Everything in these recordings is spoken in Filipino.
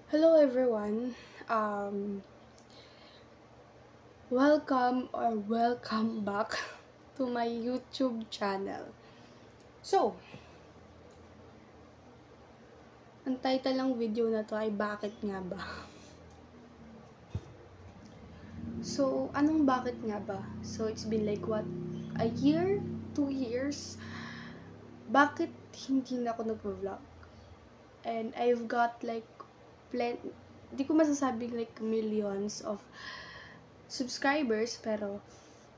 Hello everyone. Um, welcome back to my YouTube channel. So, ang title ng video na to ay bakit nga ba? So, anong bakit nga ba? So, it's been like what? A year? 2 years? Bakit hindi na ako nag-vlog? And I've got like di ko masasabing like millions of subscribers, pero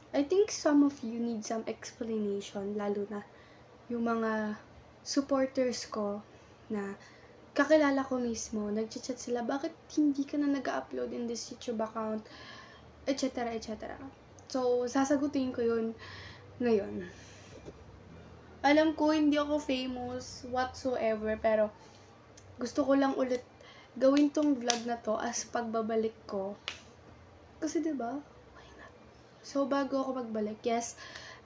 I think some of you need some explanation, lalo na yung mga supporters ko na kakilala ko mismo, nag-chat sila, bakit hindi ka na nag-upload in this YouTube account, etc. etc. So, sasagutin ko yun ngayon. Alam ko, hindi ako famous whatsoever, pero gusto ko lang ulit gawin tong vlog na to as pagbabalik ko. Kasi diba, why not? So, bago ako magbalik, yes,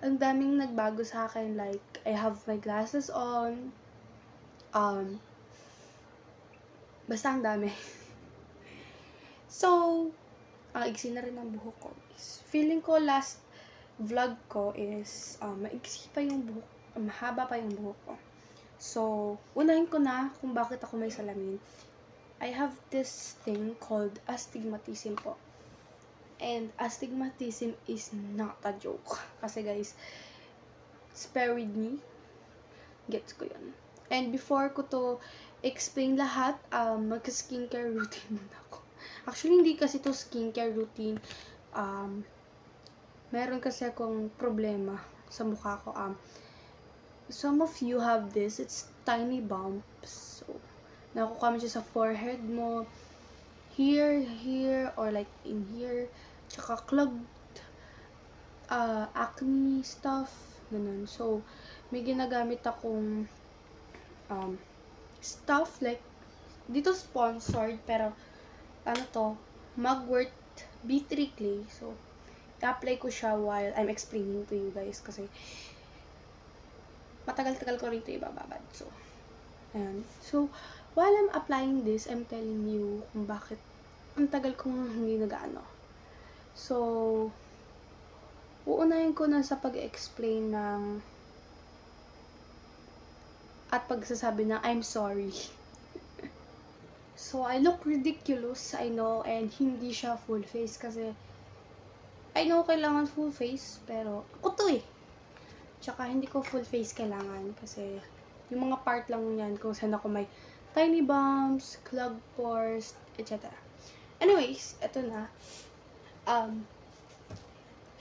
ang daming nagbago sa akin. Like, I have my glasses on. Basta ang dami. So, ang iksi na rin ang buhok ko. Feeling ko last vlog ko is maiksi pa yung buhok. Mahaba pa yung buhok ko. So, unahin ko na kung bakit ako may salamin. I have this thing called astigmatism po. And astigmatism is not a joke. Kasi guys, spare with me. Gets ko yun. And before ko to explain lahat, mag-skincare routine muna ako. Actually, hindi kasi to skincare routine. Meron kasi akong problema sa mukha ko. Some of you have this. It's tiny bumps. So, nakukuha mo siya sa forehead mo. Here, or like in here. Tsaka clogged acne stuff. Ganun. So, may ginagamit akong stuff like, dito sponsored, pero ano to, Mugwort B3 Clay. So, i-apply ko siya while I'm explaining to you guys kasi matagal-tagal ko rin ito ibababad. So, ayan. So, while I'm applying this, I'm telling you kung bakit ang tagal kong hindi nag-ano. So, uunahin ko na sa pag-explain ng at pagsasabi ng I'm sorry. So, I look ridiculous, I know, and hindi siya full face kasi I know kailangan full face, pero ako to eh. Tsaka hindi ko full face kailangan kasi yung mga part lang yan kung saan ako may tiny bumps, clogged pores, etc. Anyways, eto na.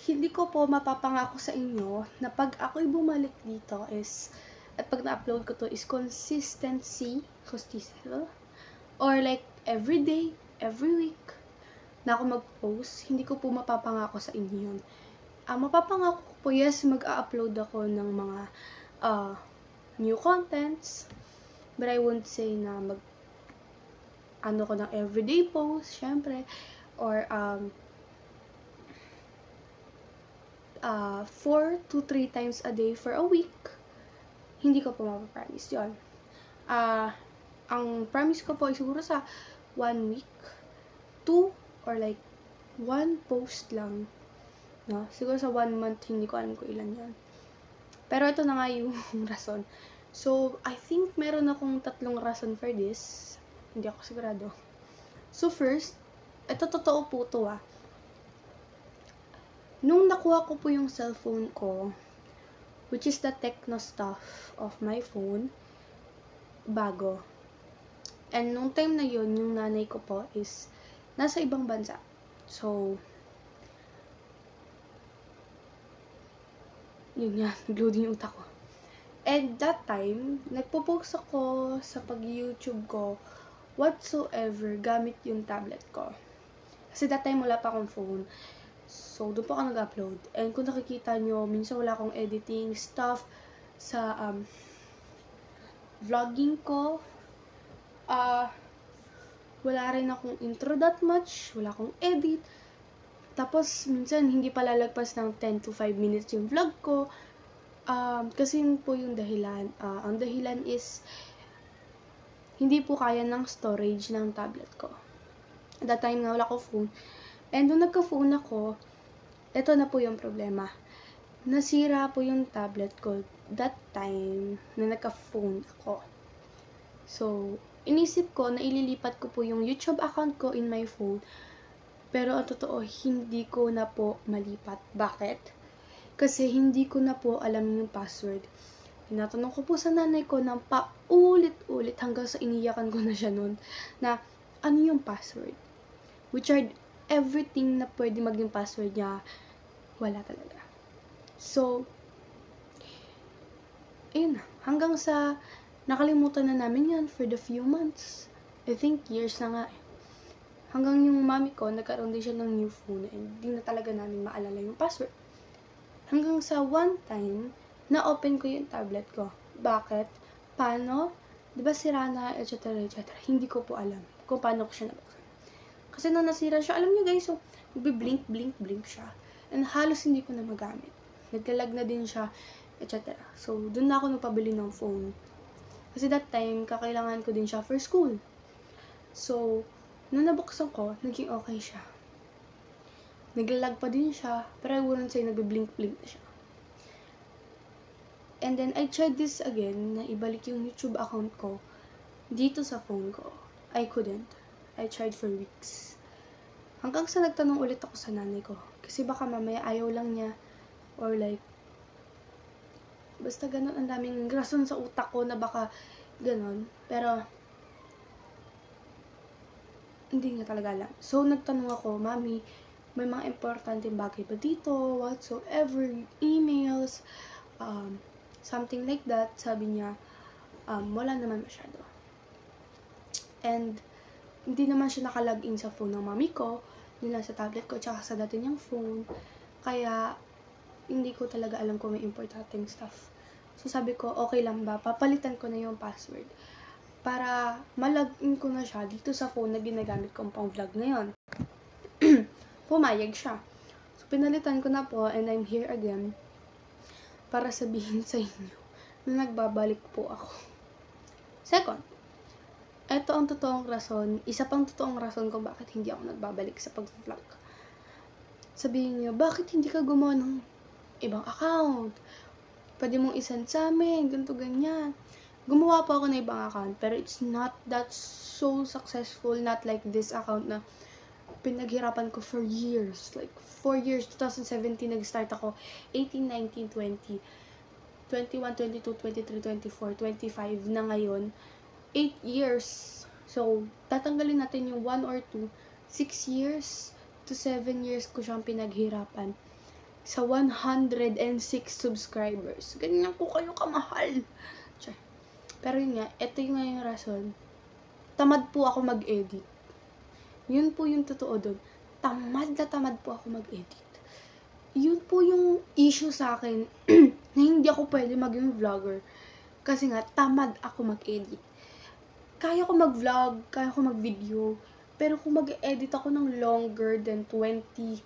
Hindi ko po mapapangako sa inyo na pag ako'y bumalik dito is, at pag na-upload ko to is consistency, or like every day, every week, na ako mag-post. Hindi ko po mapapangako sa inyo yun. Mapapangako ko po, yes, mag-upload ako ng mga new contents, but I won't say na ko ng everyday post, syempre, or 4 to 3 times a day for a week. Hindi ko po mapapromise yun. Ang promise ko po ay siguro sa 1 week, 2, or like 1 post lang. No? Siguro sa 1 month, hindi ko alam kung ilan yan. Pero ito na nga yung rason. So, I think meron akong 3 rason for this. Hindi ako sigurado. So, first, ito totoo po to Nung nakuha ko po yung cellphone ko, which is the Tecno stuff of my phone, bago. And nung time na yun, yung nanay ko po is nasa ibang bansa. So, yun nga, nag-loading yung utak ko. And that time, nagpo-post ako sa pag-YouTube ko whatsoever gamit yung tablet ko. Kasi that time wala pa akong phone. So, doon po ako nag-upload. And kung nakikita nyo, minsan wala akong editing stuff sa vlogging ko. Wala rin akong intro that much. Wala akong edit. Tapos, minsan hindi pa lalagpas ng 10 to 5 minutes yung vlog ko. Kasi yun po yung dahilan. Ang dahilan is hindi po kaya ng storage ng tablet ko. At that time nga, wala ko phone. And nung nagka-phone ako, ito na po yung problema. Nasira po yung tablet ko that time na nagka-phone ako. So, inisip ko na ililipat ko po yung YouTube account ko in my phone. Pero ang totoo, hindi ko na po malipat. Bakit? Kasi hindi ko na po alam yung password. Tinatanong ko po sa nanay ko ng paulit-ulit hanggang sa iniyakan ko na siya nun na ano yung password. We tried everything na pwede maging password niya. Wala talaga. So, ayun na. Hanggang sa nakalimutan na namin yan for the few months. I think years na nga eh. Hanggang yung mami ko, nagkaroon din siya ng new phone and hindi na talaga namin maalala yung password. Hanggang sa one time, na-open ko yung tablet ko. Bakit? Paano? Diba sira na, etc. etc. Hindi ko po alam kung paano ko siya nabuksan. Kasi nung nasira siya, alam niyo guys, so, nagbe-blink, blink, blink siya. And halos hindi ko na magamit. Naglalag na din siya, etc. So, dun na ako nagpabili ng phone. Kasi that time, kakailangan ko din siya for school. So, nung nabuksan ko, naging okay siya. Naglalag pa din siya, pero I wouldn't say nagbe-blink-blink na siya. And then, I tried this again, na ibalik yung YouTube account ko dito sa phone ko. I couldn't. I tried for weeks. Hanggang sa nagtanong ulit ako sa nanay ko. Kasi baka mamaya ayaw lang niya. Or like, basta ganun, ang daming rason sa utak ko na baka ganun. Pero, hindi nga talaga alam. So, nagtanong ako, Mami, may mga importanteng bagay ba dito? Whatsoever, emails, something like that. Sabi niya, wala naman masyado. And, hindi naman siya nakalagin sa phone ng mami ko, nila sa tablet ko, tsaka sa dati niyang phone. Kaya, hindi ko talaga alam kung may importanteng stuff. So, sabi ko, okay lang ba? Papalitan ko na yung password. Para malagin ko na siya dito sa phone na ginagamit kong pang vlog ngayon. Pumayag siya. So, pinalitan ko na po and I'm here again para sabihin sa inyo na nagbabalik po ako. Second, ito ang totoong rason, isa pang totoong rason kung bakit hindi ako nagbabalik sa pag-vlog. Sabihin niyo, bakit hindi ka gumawa ng ibang account? Pwede mong isend sa amin, ganito, ganyan. Gumawa po ako ng ibang account, pero it's not that so successful, not like this account na pinaghirapan ko for years. Like, 4 years, 2017, nag-start ako, 18, 19, 20, 21, 22, 23, 24, 25 na ngayon. 8 years. So, tatanggalin natin yung 1 or 2, 6 years to 7 years ko siyang pinaghirapan sa 106 subscribers. Ganyan po kayo kamahal. Pero yun nga, ito yung rason. Tamad po ako mag-edit. Yun po yung totoo doon. Tamad po ako mag-edit. Yun po yung issue sa akin na hindi ako pwede maging vlogger. Kasi nga, tamad ako mag-edit. Kaya ko mag-vlog, kaya ko mag-video, pero kung mag-edit ako ng longer than 20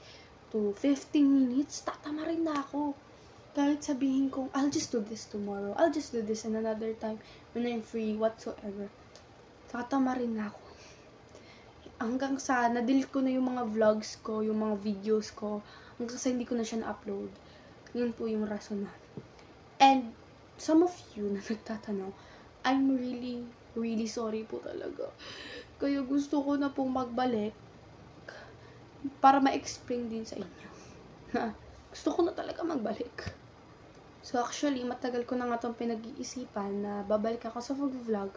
to 15 minutes, tatama rin na ako. Kahit sabihin ko, I'll just do this tomorrow, I'll just do this in another time when I'm free, whatsoever. Tatama rin na ako. Hanggang sa, na-delete ko na yung mga vlogs ko, yung mga videos ko, hanggang sa hindi ko na siya na-upload. Yun po yung rason na. And, some of you na nagtatanong, I'm really sorry po talaga. Kaya gusto ko na pong magbalik para ma-explain din sa inyo na gusto ko na talaga magbalik. So actually, matagal ko na nga itong pinag-iisipan na babalik ako sa vlog.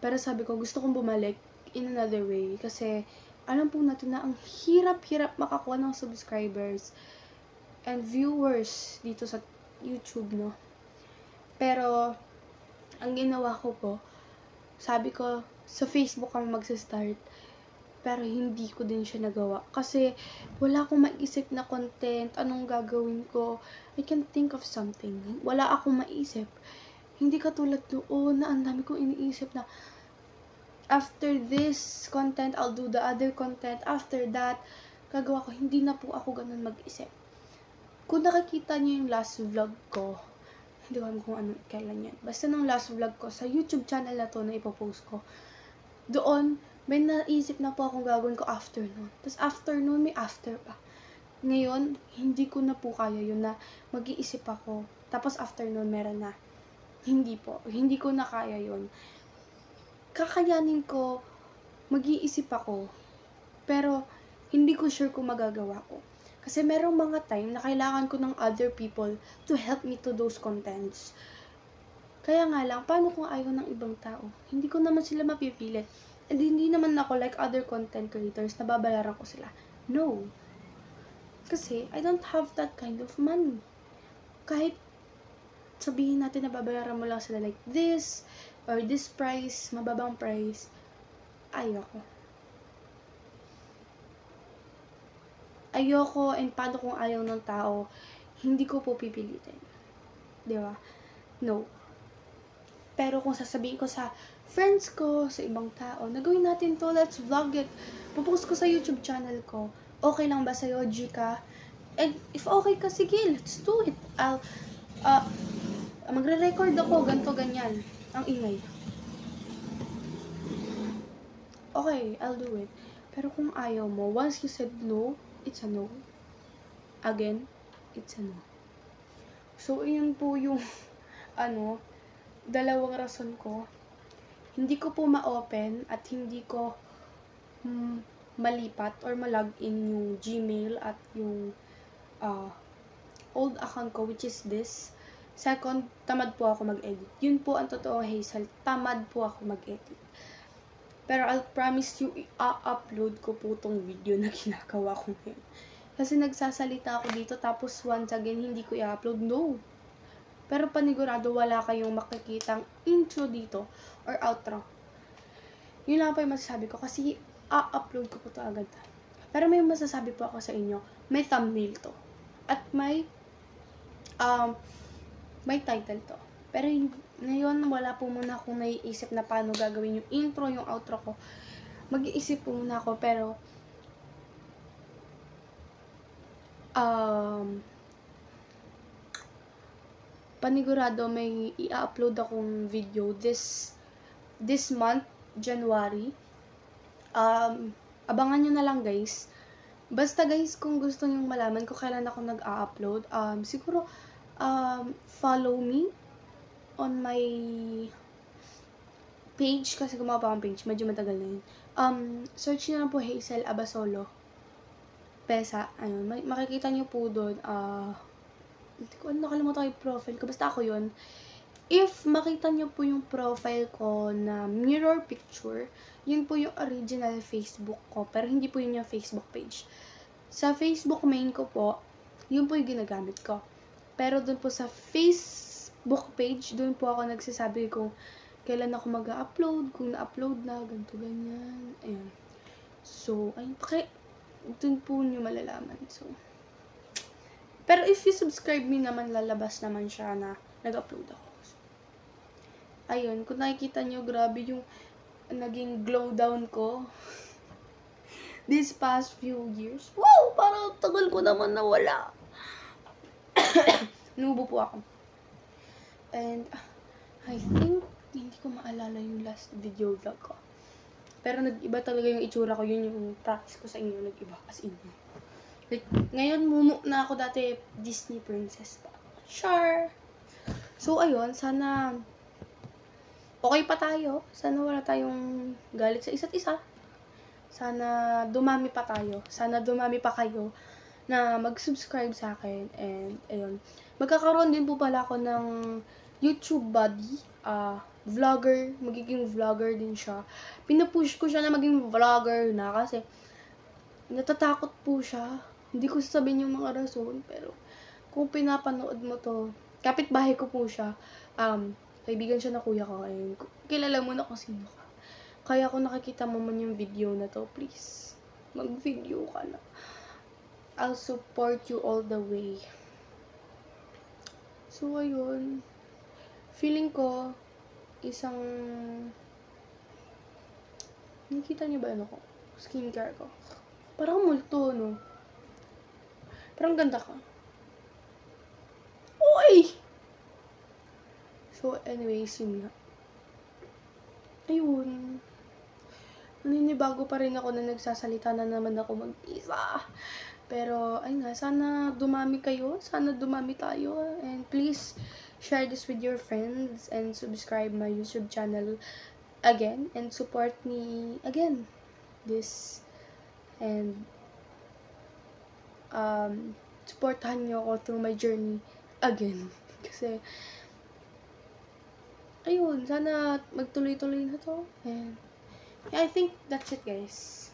Pero sabi ko, gusto kong bumalik in another way. Kasi alam po natin na ang hirap-hirap makakuha ng subscribers and viewers dito sa YouTube, no? Pero ang ginawa ko po, sabi ko, sa Facebook kami magsa-start. Pero hindi ko din siya nagawa. Kasi wala akong maisip na content. Anong gagawin ko? I can't think of something. Wala akong maisip. Hindi katulad noon na ang dami kong iniisip na after this content, I'll do the other content. After that, gagawa ko. Hindi na po ako ganun mag-isip. Kung nakikita niyo yung last vlog ko, Hindi ko alam kung ano, kailan yan. Basta nung last vlog ko, sa YouTube channel na to na ipopost ko, doon, may naisip na po akong gagawin ko afternoon. Tapos afternoon, may after pa. Ngayon, hindi ko na po kaya yun na mag-iisip ako. Tapos afternoon, meron na. Hindi po. Hindi ko na kaya yun. Kakayanin ko, mag-iisip ako. Pero, hindi ko sure kung magagawa ko. Kasi merong mga time na kailangan ko ng other people to help me to those contents. Kaya nga lang, paano kung ayaw ng ibang tao? Hindi ko naman sila mapipilit. And hindi naman ako like other content creators na babayaran ko sila. No. Kasi, I don't have that kind of money. Kahit sabihin natin na babayaran mo lang sila like this, or this price, mababang price, ayoko. Ayoko, and paano kung ayaw ng tao, hindi ko po pipilitin. Diba? No. Pero kung sasabihin ko sa friends ko, sa ibang tao, nagawin natin to, let's vlog it. Pupost ko sa YouTube channel ko. Okay lang ba sa'yo, Gika? And if okay ka, sige, let's do it. Magre-record ako, ganto ganyan. Ang ingay. Okay, I'll do it. Pero kung ayaw mo, once you said no, it's a no. Again, it's a no. So, yun po yung, dalawang rason ko. Hindi ko po ma-open at hindi ko malipat or malogin yung Gmail at yung old account ko, which is this. Second, tamad po ako mag-edit. Yun po ang totoo, Hazel. Tamad po ako mag-edit. Pero I'll promise you, i-upload ko po tong video na ginagawa ko ngayon. Kasi nagsasalita ako dito, tapos once again, hindi ko i-upload. No. Pero panigurado, wala kayong makikitang intro dito or outro. Yun lang po yung masasabi ko kasi upload ko po to agad. Pero may masasabi po ako sa inyo, may thumbnail to. At may title to. Pero ngayon, wala po muna akong naiisip na paano gagawin yung intro, yung outro ko. Mag-iisip po muna ako, pero panigurado may i-upload akong video this month, January. Abangan nyo na lang, guys. Basta guys, kung gusto nyo malaman kung kailan ako nag-a-upload, siguro follow me on my page, kasi gumawa pa akong page, medyo matagal na yun. Search nyo lang po Hazel Abasolo Pesa. Ayun, makikita nyo po doon. Hindi ko nakalimutan yung profile ko. Basta ako yun. If makita nyo po yung profile ko na mirror picture, yun po yung original Facebook ko. Pero hindi po yun yung Facebook page. Sa Facebook main ko po, yun po yung ginagamit ko. Pero doon po sa Facebook page, doon po ako nagsasabi kung kailan ako mag-upload, kung na-upload na, ganito, ganyan. Ayan. So, ayun. Doon po nyo malalaman. So, pero if you subscribe me naman, lalabas naman siya na nag-upload ako. So, ayun, kung nakikita nyo, grabe yung naging glow down ko this past few years. Wow! Parang tagal ko naman nawala. Nubo po ako. And, I think, hindi ko maalala yung last video vlog ko. Pero nag-iba talaga yung itsura ko. Yun yung practice ko sa inyo. Nag-iba. As in. Like, ngayon, mumu na ako dati, Disney princess pa. Char! So, ayun, sana okay pa tayo. Sana wala tayong galit sa isa't isa. Sana dumami pa tayo. Sana dumami pa kayo na mag-subscribe sa akin. And, ayun. Magkakaroon din po pala ako ng YouTube buddy. Vlogger. Magiging vlogger din siya. Pinapush ko siya na maging vlogger na kasi natatakot po siya. Hindi ko sasabihin yung mga rason, pero kung pinapanood mo to, kapitbahay ko po siya, kaibigan siya na kuya ko, ayun, kilala mo na kung sino ka. Kaya kung nakikita mo man yung video na to, please, mag-video ka na. I'll support you all the way. So, ayun, feeling ko, nakikita niyo ba ano ko? Skincare ko. Parang multo, no? Parang ganda ka. Uy! So, anyways, yun nga. Ayun. Naninibago pa rin ako na nagsasalita na naman ako mag-isa. Pero, ayun nga, sana dumami kayo. Sana dumami tayo. And please, share this with your friends and subscribe my YouTube channel again. And support me again. This. And, supportahan nyo ako through my journey again. Kasi, ayun, sana magtuloy-tuloy na to. And, yeah, I think that's it, guys.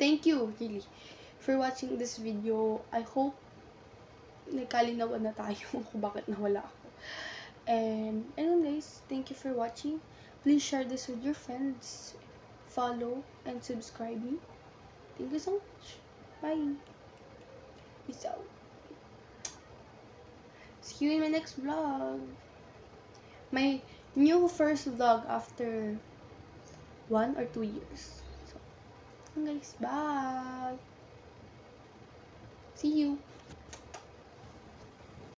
Thank you, really, for watching this video. I hope nagkalinawan na tayo kung bakit nawala ako. And, ayun guys, thank you for watching. Please share this with your friends. Follow and subscribe me. Thank you so much. Bye. Peace out. See you in my next vlog. My new first vlog after 1 or 2 years. So, guys, bye. See you.